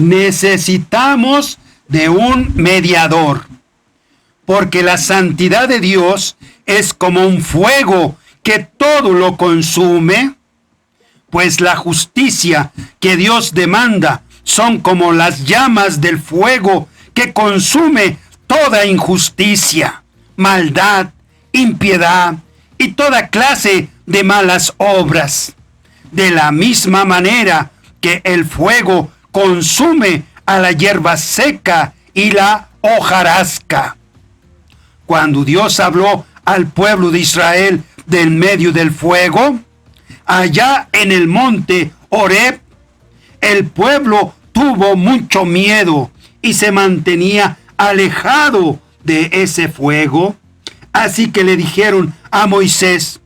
necesitamos de un mediador, porque la santidad de Dios es como un fuego que todo lo consume, pues la justicia que Dios demanda son como las llamas del fuego que consume toda injusticia, maldad, impiedad y toda clase de malas obras. De la misma manera que el fuego consume a la hierba seca y la hojarasca. Cuando Dios habló al pueblo de Israel del medio del fuego, allá en el monte Horeb, el pueblo tuvo mucho miedo y se mantenía alejado de ese fuego. Así que le dijeron a Moisés: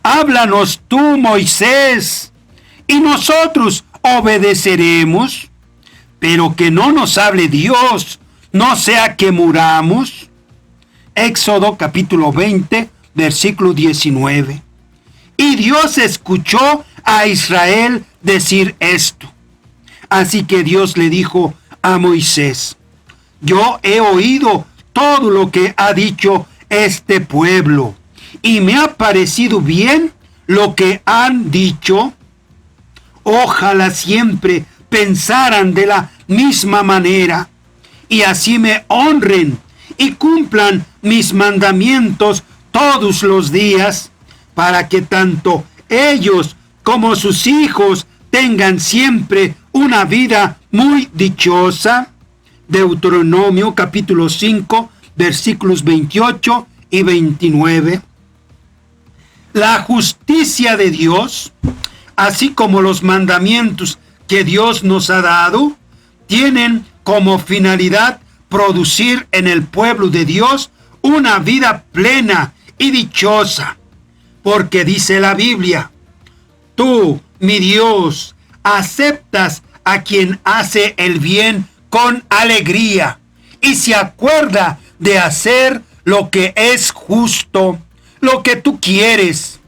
háblanos tú, Moisés, y nosotros obedeceremos, pero que no nos hable Dios, no sea que muramos. Éxodo capítulo 20, versículo 19. Y Dios escuchó a Israel decir esto. Así que Dios le dijo a Moisés: yo he oído todo lo que ha dicho este pueblo, y me ha parecido bien lo que han dicho. Ojalá siempre pensaran de la misma manera, y así me honren y cumplan mis mandamientos todos los días, para que tanto ellos como sus hijos tengan siempre una vida muy dichosa. Deuteronomio capítulo 5, versículos 28 y 29. La justicia de Dios, así como los mandamientos que Dios nos ha dado, tienen como finalidad producir en el pueblo de Dios una vida plena y dichosa. Porque dice la Biblia: tú, mi Dios, aceptas a quien hace el bien con alegría y se acuerda de hacer lo que es justo, lo que tú quieres.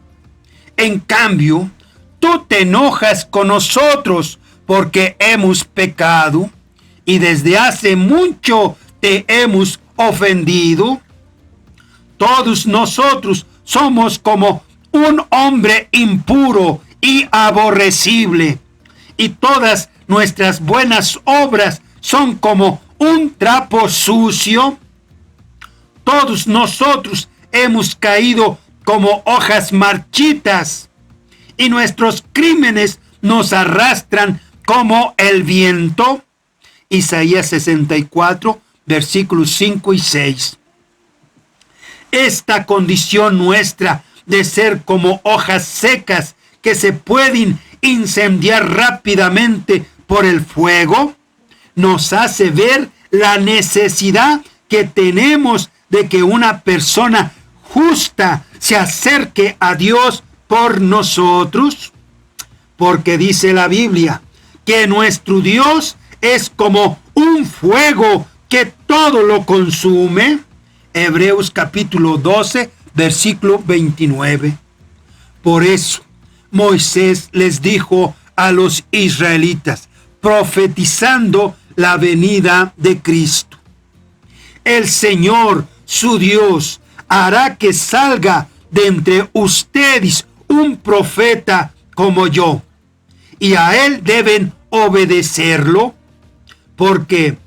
En cambio, tú te enojas con nosotros porque hemos pecado y desde hace mucho te hemos ofendido. Todos nosotros somos como un hombre impuro y aborrecible, y todas nuestras buenas obras son como un trapo sucio. Todos nosotros hemos caído como hojas marchitas, y nuestros crímenes nos arrastran como el viento. Isaías 64, versículos 5 y 6. Esta condición nuestra de ser como hojas secas que se pueden incendiar rápidamente por el fuego, nos hace ver la necesidad que tenemos de que una persona justa se acerque a Dios por nosotros, porque dice la Biblia que nuestro Dios es como un fuego que todo lo consume. Hebreos capítulo 12, versículo 29. Por eso Moisés les dijo a los israelitas, profetizando la venida de Cristo: el Señor, su Dios, hará que salga de entre ustedes un profeta como yo, y a él deben obedecerlo, porque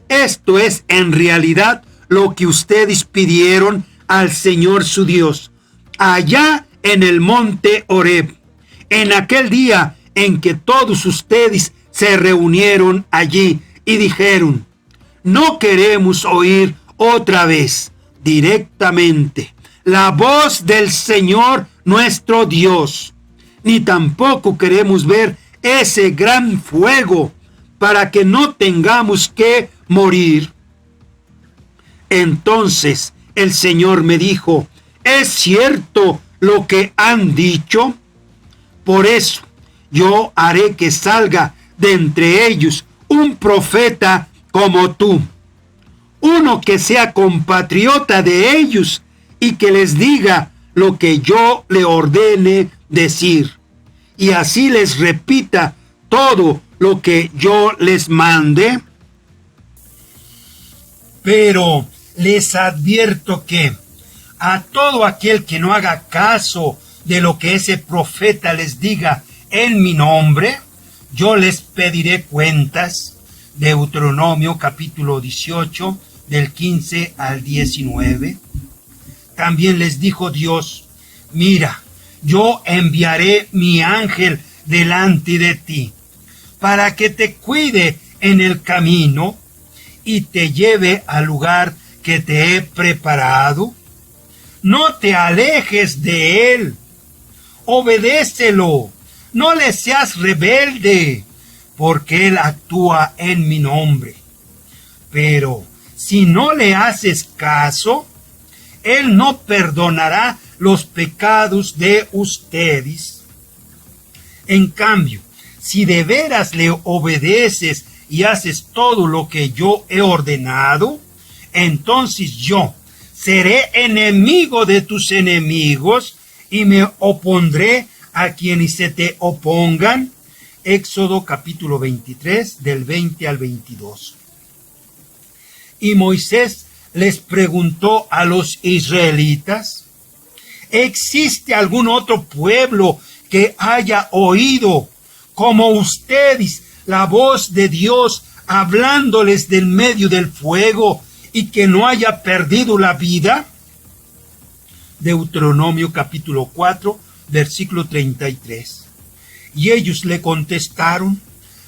esto es en realidad lo que ustedes pidieron al Señor su Dios, allá en el monte Horeb, en aquel día en que todos ustedes se reunieron allí y dijeron: no queremos oír otra vez directamente la voz del Señor nuestro Dios, ni tampoco queremos ver ese gran fuego para que no tengamos que morir. Entonces el Señor me dijo: ¿es cierto lo que han dicho? Por eso yo haré que salga de entre ellos un profeta como tú, uno que sea compatriota de ellos y que les diga lo que yo le ordene decir, y así les repita todo lo que yo les mande? Pero les advierto que a todo aquel que no haga caso de lo que ese profeta les diga en mi nombre, yo les pediré cuentas. Deuteronomio capítulo 18, del 15 al 19. También les dijo Dios, mira, yo enviaré mi ángel delante de ti, para que te cuide en el camino y te lleve al lugar que te he preparado. No te alejes de él, obedécelo, no le seas rebelde, porque él actúa en mi nombre. Pero si no le haces caso, él no perdonará los pecados de ustedes. En cambio, si de veras le obedeces y haces todo lo que yo he ordenado, entonces yo seré enemigo de tus enemigos y me opondré a quienes se te opongan. Éxodo capítulo 23, del 20 al 22. Y Moisés les preguntó a los israelitas, ¿existe algún otro pueblo que haya oído como ustedes la voz de Dios hablándoles del medio del fuego y que no haya perdido la vida? Deuteronomio capítulo 4, versículo 33. Y ellos le contestaron,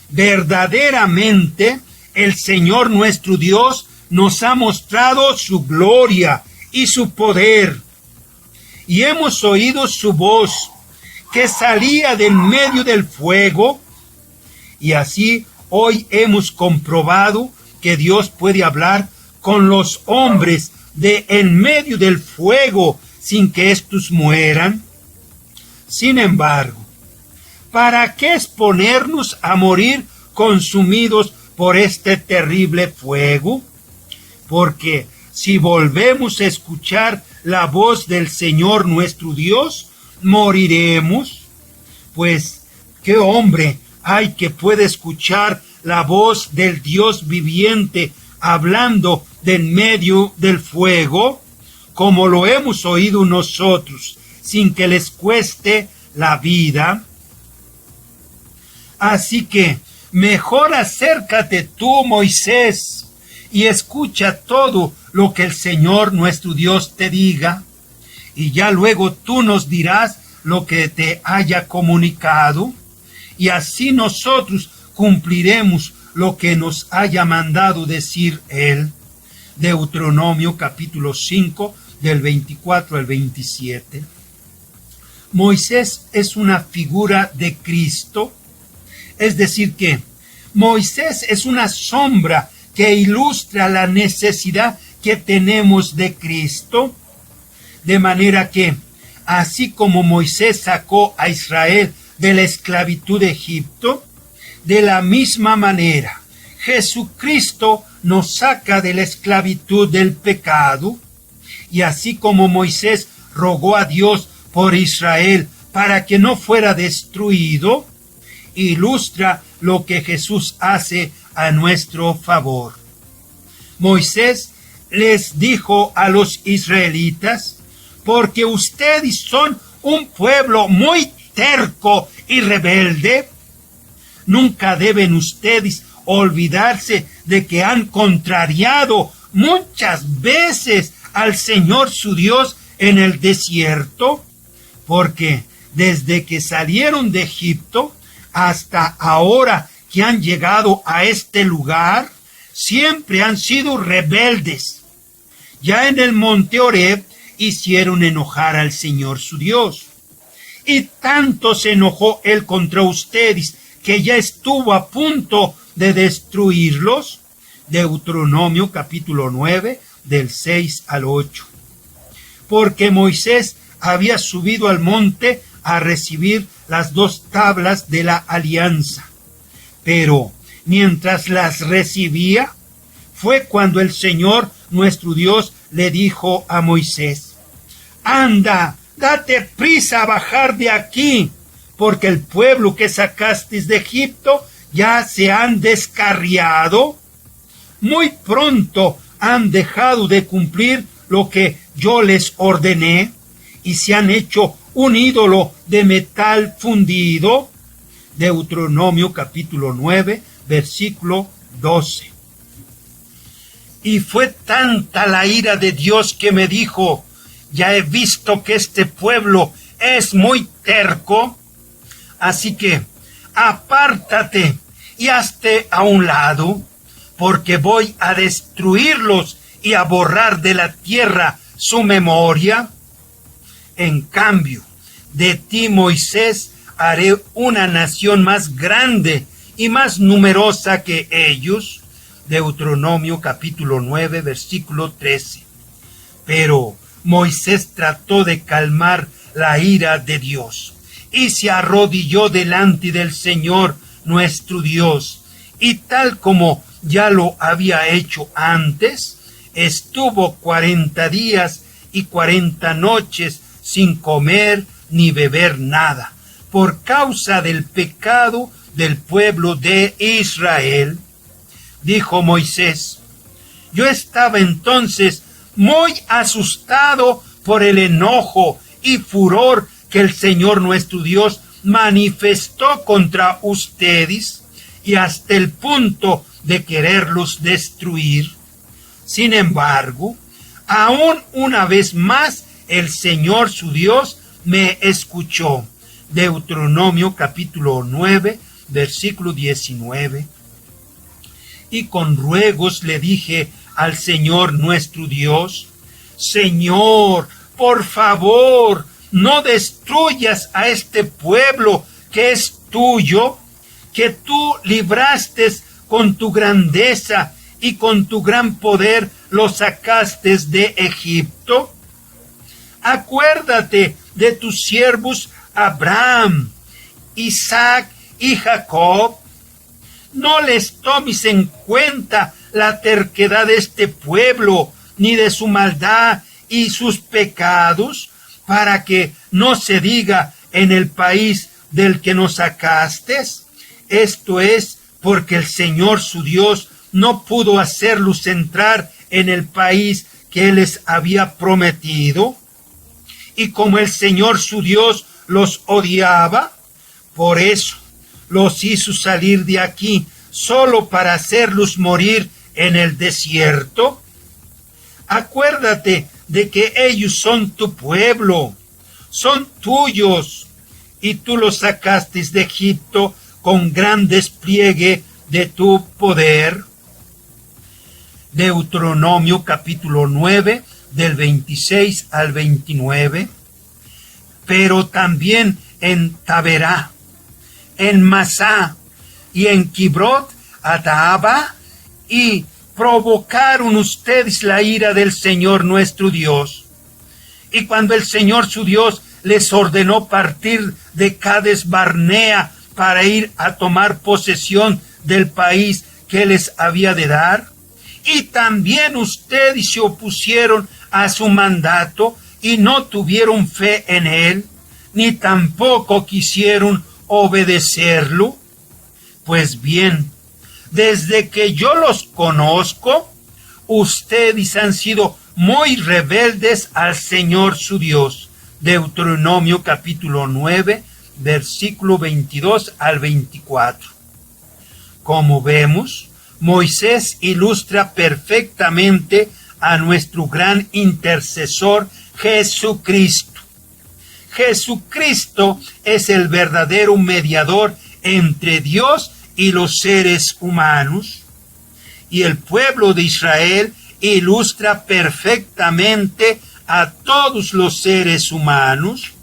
verdaderamente el Señor nuestro Dios nos ha mostrado su gloria y su poder, y hemos oído su voz que salía del medio del fuego, y así hoy hemos comprobado que Dios puede hablar con los hombres de en medio del fuego sin que éstos mueran. Sin embargo, ¿para qué exponernos a morir consumidos por este terrible fuego? Porque si volvemos a escuchar la voz del Señor nuestro Dios, moriremos. Pues, ¿qué hombre hay que puede escuchar la voz del Dios viviente hablando del medio del fuego, como lo hemos oído nosotros, sin que les cueste la vida? Así que mejor acércate tú, Moisés, y escucha todo lo que el Señor nuestro Dios te diga, y ya luego tú nos dirás lo que te haya comunicado, y así nosotros cumpliremos lo que nos haya mandado decir él. Deuteronomio capítulo 5, del 24 al 27. Moisés es una figura de Cristo. Es decir que Moisés es una sombra que ilustra la necesidad que tenemos de Cristo, de manera que, así como Moisés sacó a Israel de la esclavitud de Egipto, de la misma manera Jesucristo nos saca de la esclavitud del pecado, y así como Moisés rogó a Dios por Israel para que no fuera destruido, ilustra lo que Jesús hace a nuestro favor. Moisés les dijo a los israelitas, porque ustedes son un pueblo muy terco y rebelde, nunca deben ustedes olvidarse de que han contrariado muchas veces al Señor su Dios en el desierto, porque desde que salieron de Egipto hasta ahora que han llegado a este lugar, siempre han sido rebeldes. Ya en el monte Horeb hicieron enojar al Señor su Dios. Y tanto se enojó él contra ustedes que ya estuvo a punto de destruirlos. Deuteronomio capítulo 9, del 6 al 8. Porque Moisés había subido al monte a recibir las 2 tablas de la alianza. Pero mientras las recibía, fue cuando el Señor nuestro Dios le dijo a Moisés, anda, date prisa a bajar de aquí, porque el pueblo que sacaste de Egipto ya se han descarriado, muy pronto han dejado de cumplir lo que yo les ordené y se han hecho un ídolo de metal fundido. Deuteronomio capítulo 9, versículo 12. Y fue tanta la ira de Dios que me dijo: ya he visto que este pueblo es muy terco, así que apártate y hazte a un lado, porque voy a destruirlos y a borrar de la tierra su memoria. En cambio, de ti, Moisés, haré una nación más grande y más numerosa que ellos. Deuteronomio capítulo 9, versículo 13. Pero Moisés trató de calmar la ira de Dios y se arrodilló delante del Señor nuestro Dios, y tal como ya lo había hecho antes, estuvo 40 días y 40 noches sin comer ni beber nada, por causa del pecado del pueblo de Israel. Dijo Moisés: yo estaba entonces muy asustado por el enojo y furor que el Señor nuestro Dios manifestó contra ustedes, y hasta el punto de quererlos destruir. Sin embargo, aún una vez más el Señor su Dios me escuchó. Deuteronomio capítulo 9, versículo 19. Y con ruegos le dije al Señor nuestro Dios: Señor, por favor, no destruyas a este pueblo que es tuyo, que tú libraste con tu grandeza y con tu gran poder los sacaste de Egipto. Acuérdate de tus siervos Abraham, Isaac y Jacob. No les tomes en cuenta la terquedad de este pueblo, ni de su maldad y sus pecados, para que no se diga en el país del que nos sacaste. Esto es porque el Señor su Dios no pudo hacerlos entrar en el país que Él les había prometido. Y como el Señor su Dios los odiaba, por eso los hizo salir de aquí, solo para hacerlos morir en el desierto. Acuérdate de que ellos son tu pueblo, son tuyos, y tú los sacaste de Egipto con gran despliegue de tu poder. Deuteronomio capítulo 9, del 26 al 29. Pero también en Taberá, en Masá y en Kibrot Hataaba, y provocaron ustedes la ira del Señor nuestro Dios. Y cuando el Señor su Dios les ordenó partir de Cades Barnea para ir a tomar posesión del país que les había de dar, y también ustedes se opusieron a su mandato y no tuvieron fe en él, ni tampoco quisieron obedecerlo. Pues bien, desde que yo los conozco, ustedes han sido muy rebeldes al Señor su Dios. Deuteronomio capítulo 9, versículo 22 al 24. Como vemos, Moisés ilustra perfectamente a nuestro gran intercesor Jesucristo. Jesucristo es el verdadero mediador entre Dios y los seres humanos, y el pueblo de Israel ilustra perfectamente a todos los seres humanos.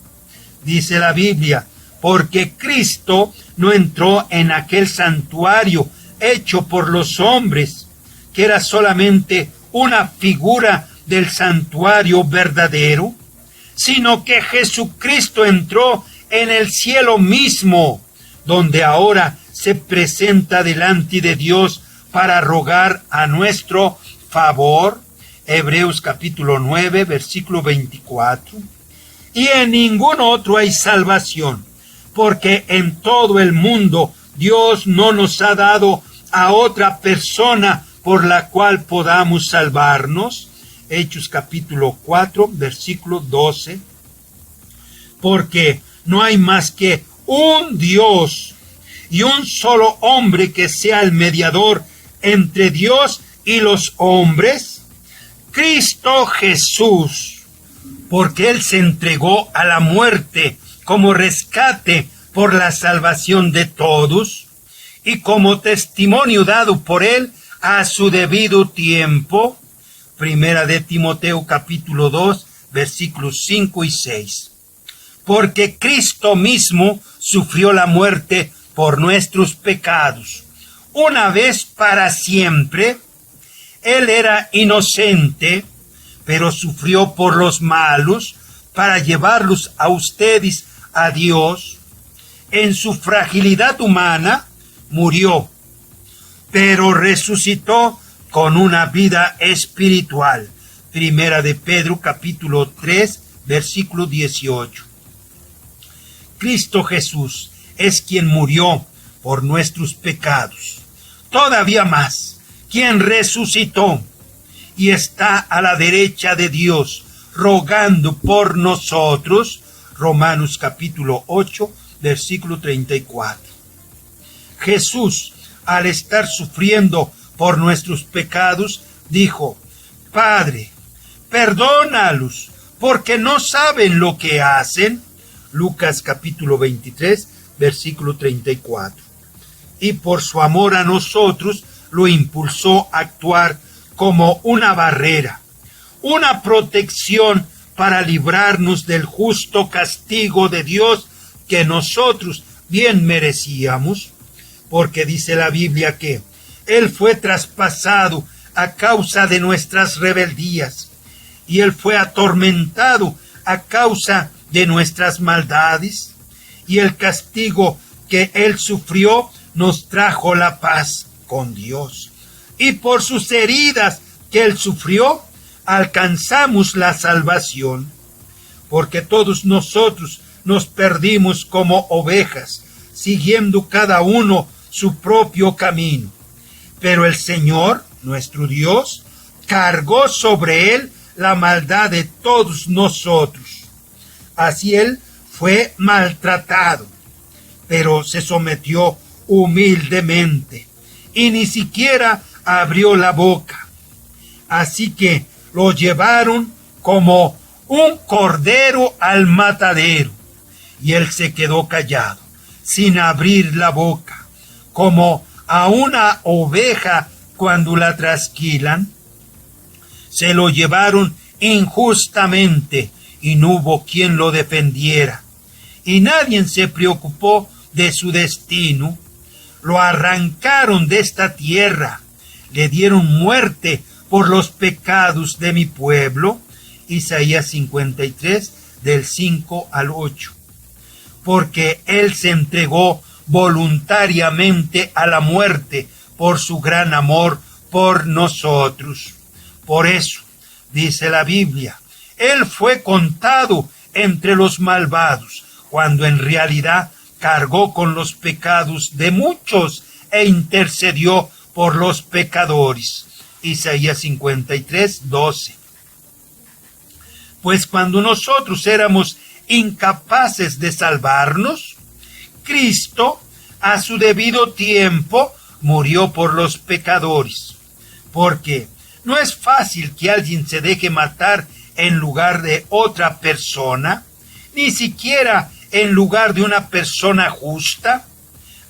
Dice la Biblia: porque Cristo no entró en aquel santuario hecho por los hombres, que era solamente una figura del santuario verdadero, sino que Jesucristo entró en el cielo mismo, donde ahora se presenta delante de Dios para rogar a nuestro favor. Hebreos capítulo 9, versículo 24. Y en ningún otro hay salvación, porque en todo el mundo Dios no nos ha dado a otra persona por la cual podamos salvarnos. Hechos capítulo 4, versículo 12. Porque no hay más que un Dios y un solo hombre que sea el mediador entre Dios y los hombres, Cristo Jesús, porque Él se entregó a la muerte como rescate por la salvación de todos, y como testimonio dado por Él a su debido tiempo. Primera de Timoteo capítulo 2, versículos 5 y 6. Porque Cristo mismo sufrió la muerte por nuestros pecados, una vez para siempre. Él era inocente, pero sufrió por los malos para llevarlos a ustedes a Dios. En su fragilidad humana murió, pero resucitó con una vida espiritual. Primera de Pedro capítulo 3, versículo 18. Cristo Jesús es quien murió por nuestros pecados. Todavía más, quien resucitó y está a la derecha de Dios, rogando por nosotros. Romanos capítulo 8, versículo 34. Jesús, al estar sufriendo por nuestros pecados, dijo: Padre, perdónalos, porque no saben lo que hacen. Lucas capítulo 23, versículo 34. Y por su amor a nosotros, lo impulsó a actuar como una barrera, una protección para librarnos del justo castigo de Dios que nosotros bien merecíamos, porque dice la Biblia que Él fue traspasado a causa de nuestras rebeldías, y Él fue atormentado a causa de nuestras maldades, y el castigo que Él sufrió nos trajo la paz con Dios. Y por sus heridas que Él sufrió, alcanzamos la salvación, porque todos nosotros nos perdimos como ovejas, siguiendo cada uno su propio camino. Pero el Señor, nuestro Dios, cargó sobre Él la maldad de todos nosotros. Así Él fue maltratado, pero se sometió humildemente y ni siquiera abrió la boca. Así que lo llevaron como un cordero al matadero, y Él se quedó callado, sin abrir la boca, como a una oveja cuando la trasquilan. Se lo llevaron injustamente, y no hubo quien lo defendiera, y nadie se preocupó de su destino. Lo arrancaron de esta tierra, le dieron muerte por los pecados de mi pueblo. Isaías 53, del 5 al 8. Porque Él se entregó voluntariamente a la muerte por su gran amor por nosotros. Por eso, dice la Biblia, Él fue contado entre los malvados, cuando en realidad cargó con los pecados de muchos e intercedió por los pecadores. Isaías 53, 12. Pues cuando nosotros éramos incapaces de salvarnos, Cristo, a su debido tiempo, murió por los pecadores. Porque no es fácil que alguien se deje matar en lugar de otra persona, ni siquiera en lugar de una persona justa,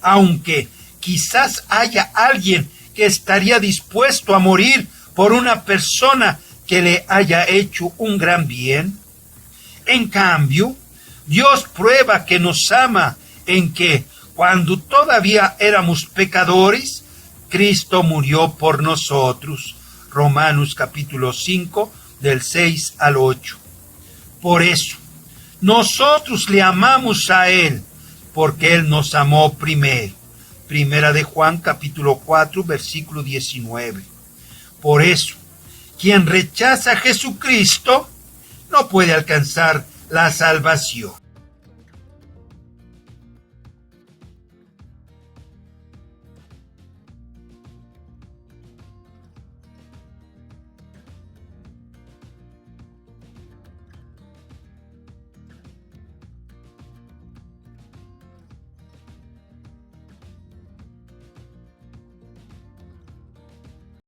aunque quizás haya alguien que estaría dispuesto a morir por una persona que le haya hecho un gran bien. En cambio, Dios prueba que nos ama en que, cuando todavía éramos pecadores, Cristo murió por nosotros. Romanos capítulo 5, del 6 al 8. Por eso, nosotros le amamos a Él, porque Él nos amó primero. Primera de Juan capítulo 4, versículo 19. Por eso, quien rechaza a Jesucristo no puede alcanzar la salvación.